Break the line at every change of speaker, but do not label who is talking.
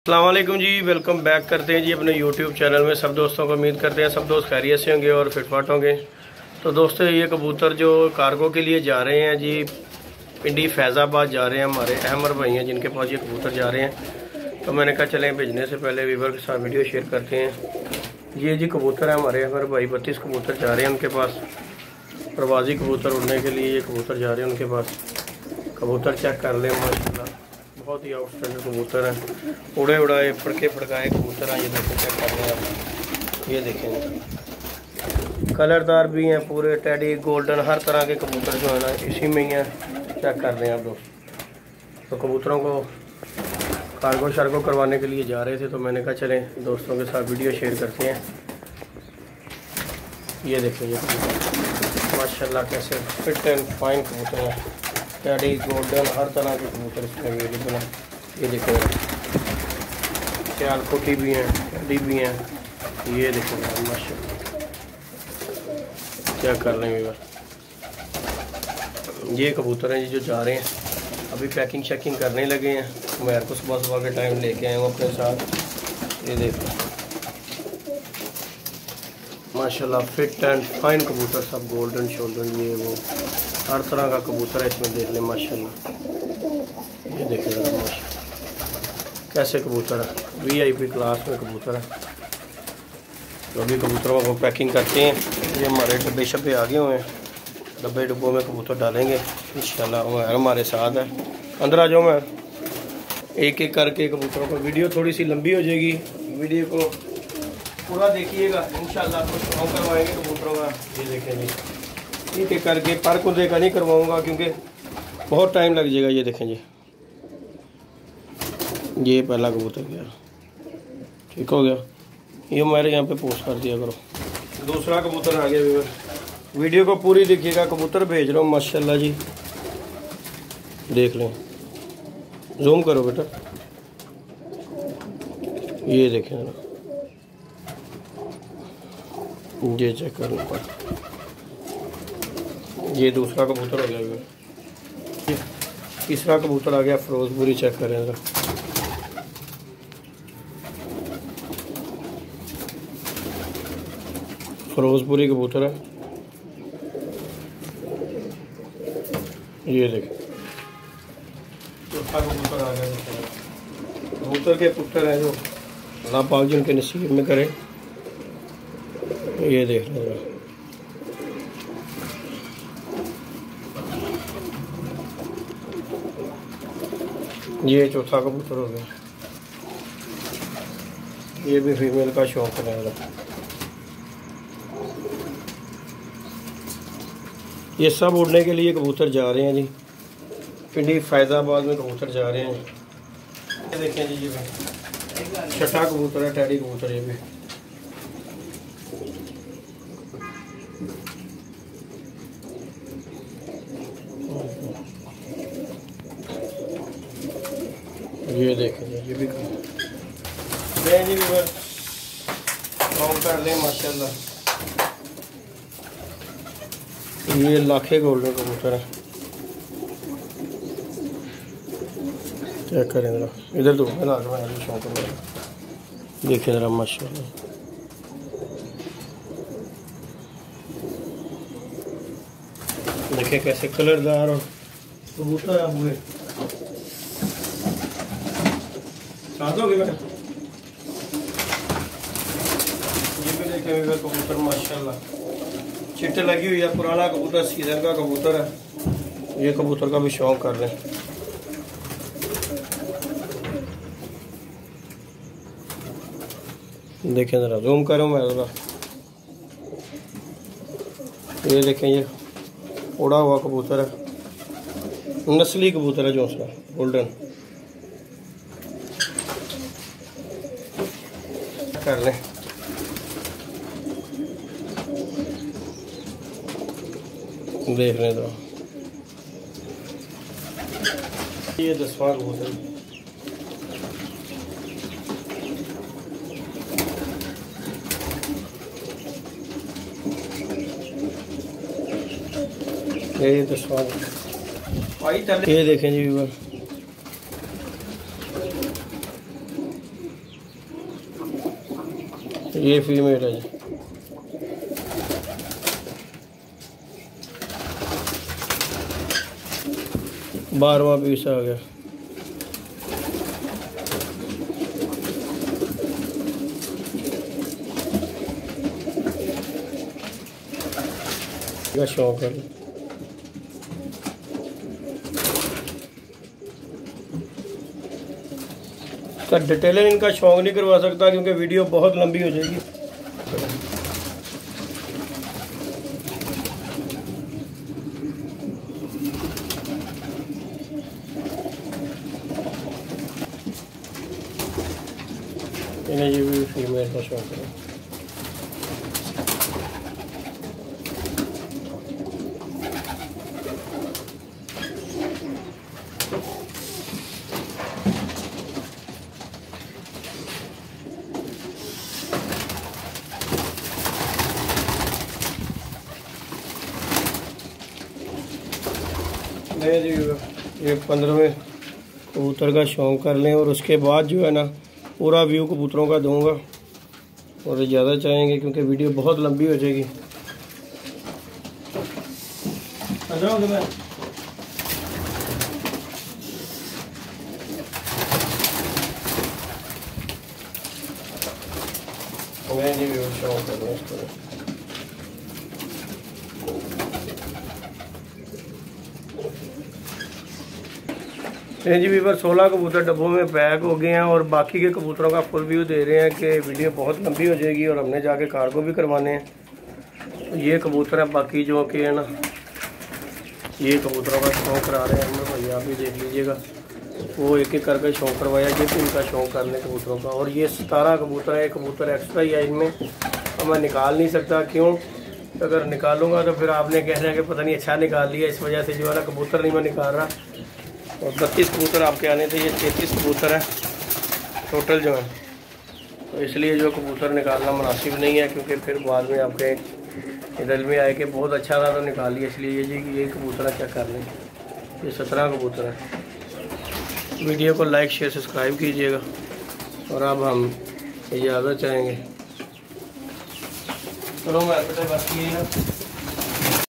अस्सलाम वालेकुम जी, welcome back करते हैं जी अपने यूट्यूब चैनल में। सब दोस्तों को उम्मीद करते हैं सब दोस्त खैरियत से होंगे और फिटफाट होंगे। तो दोस्तों ये कबूतर जो कार्गो के लिए जा रहे हैं जी, पिंडी फैज़ाबाद जा रहे हैं। हमारे अहमर भाई हैं जिनके पास ये कबूतर जा रहे हैं। तो मैंने कहा चलें भेजने से पहले वीवर के साथ वीडियो शेयर करते हैं। ये जी कबूतर है हमारे अहमर भाई, 32 कबूतर जा रहे हैं उनके पास। प्रवासी कबूतर उड़ने के लिए ये कबूतर जा रहे हैं उनके पास। कबूतर चेक कर लें, माशाल्लाह बहुत ही आउटस्टैंडर्ड कबूतर हैं। उड़े उड़ाए फड़के फड़काए कबूतर हैं। ये देखें, चेक कर रहे हैं आप, ये देखें कलरदार भी हैं, पूरे टेडी गोल्डन हर तरह के कबूतर जो है ना इसी में ही हैं। चेक कर रहे हैं आप दोस्त। तो कबूतरों को कार्गो शार्गो करवाने के लिए जा रहे थे, तो मैंने कहा चलें दोस्तों के साथ वीडियो शेयर करते हैं। ये देखें ये कबूतर माशाल्लाह कैसे फिट एंड फाइन कबूतर हैं। टेडी गोल्डन हर तरह के कबूतर इसमें अवेलेबल हैं। ये देखें सियालकोटी भी हैं, टेडी भी हैं। ये देखें माशाल्लाह क्या कर रहे हैं। ये कबूतर हैं जी जो जा रहे हैं, अभी पैकिंग शैकिंग करने लगे हैं। मैं को सुबह सुबह के टाइम लेके आए हूँ अपने साथ। ये देखो माशाल्लाह फिट एंड फाइन कबूतर, सब गोल्डन शोल्डन ये वो हर तरह का कबूतर है इसमें। देख लें माशाल्लाह, ये देखें जरा माशाल्लाह कैसे कबूतर है, वीआईपी क्लास में कबूतर है। तो अभी कबूतरों को पैकिंग करते हैं। ये हमारे डब्बे शब्बे आगे हुए हैं, डब्बे डब्बों में कबूतर डालेंगे इंशाल्लाह। उमर हमारे साथ है, अंदर आ जाओ। मैं एक एक करके कबूतरों को, वीडियो थोड़ी सी लंबी हो जाएगी, वीडियो को पूरा देखिएगा इंशाल्लाह। कुछ शौक करवाएंगे कबूतरों का। ये देखें जी, एक एक करके पर को देखा नहीं करवाऊंगा क्योंकि बहुत टाइम लग जाएगा। ये देखें जी, ये पहला कबूतर गया, ठीक हो गया। ये हमारे यहाँ पे पोस्ट कर दिया करो। दूसरा कबूतर आ गया। वीडियो को पूरी देखिएगा, कबूतर भेज रहा हूँ माशाल्लाह जी। देख लें, जूम करो बेटा, ये देखें ना, ये चेक कर लो। ये दूसरा कबूतर हो गया। तीसरा कबूतर आ गया फिरोजपुरी, चेक करें जरा। फिरोजपुरी कबूतर है, ये देखें। चौथा कबूतर आ गया। कबूतर के पुत्र हैं जो अल्लाह पाक जिनके नसीब में करे। ये देख रहे हैं, ये चौथा कबूतर हो गया। ये भी फीमेल का शौक रहेगा। ये सब उड़ने के लिए कबूतर जा रहे हैं जी, पिंडी फैज़ाबाद में कबूतर जा रहे हैं। ये देखें जी, ये छठा कबूतर है, टेडी कबूतर। ये भी ये देखें, ये भी जी बस काम कर लें माशाल्लाह। ये लाखे गोल्डन कबूतर है, चेक करें जरा। इधर तो शौक देखें जरा माशाल्लाह। देखें कैसे कलरदार और कबूतर है पूरे। ये भी देखें कबूतर माशाल्लाह, चिट्टे लगी हुई है। पुराना कबूतर, सीजन का कबूतर है। ये कबूतर का भी शौक कर रहे हैं। देखें जरा, जूम करूँ मैं जरा। ये देखें, ये उड़ा हुआ कबूतर है, नस्ली कबूतर है जो उसका गोल्डन। कर लें, देख लें तो। ये 10वां कबूतर, ये 10वां। ये देखें जी, ये फीमेल है जी। बारहवां पीस आ गया। का शौक है। इसका डिटेलिंग इनका शौक नहीं करवा सकता क्योंकि वीडियो बहुत लंबी हो जाएगी। इन्हें ये भी फीमेल का शौक है। नहीं जी, ये 15वें कबूतर का शौक़ कर लें और उसके बाद जो है ना पूरा व्यू कबूतरों का दूंगा और ज़्यादा चाहेंगे क्योंकि वीडियो बहुत लंबी हो जाएगी। मैं जी शौक़ कर रहा हूँ इसको। जी वीवर 16 कबूतर डब्बों में पैक हो गए हैं और बाकी के कबूतरों का फुल व्यू दे रहे हैं कि वीडियो बहुत लंबी हो जाएगी और हमने जाके कार्गो भी करवाने हैं। तो ये कबूतर है बाकी जो कि है ना, ये कबूतरों का शौक़ करा रहे हैं हम भाई, आप भी देख लीजिएगा। वो एक एक करके शौक़ करवाया, ये भी इनका शौक़ करने कबूतरों का। और ये 17 कबूतर है, कबूतर एक्स्ट्रा ही है इनमें, अब मैं निकाल नहीं सकता। क्यों? अगर निकालूंगा तो फिर आपने कहना है कि पता नहीं अच्छा निकाल लिया, इस वजह से जो है ना कबूतर नहीं मैं निकाल रहा। और 32 कबूतर आपके आने थे, ये 33 कबूतर है टोटल जो है। तो इसलिए जो कबूतर निकालना मुनासिब नहीं है क्योंकि फिर बाद में आपके दिल में आए कि बहुत अच्छा था तो निकाल लिया। इसलिए ये जी ये कबूतर चेक कर लें, ये 17 कबूतर है। वीडियो को लाइक शेयर सब्सक्राइब कीजिएगा और अब हम इजाज़त चाहेंगे। चलो मैं बस ये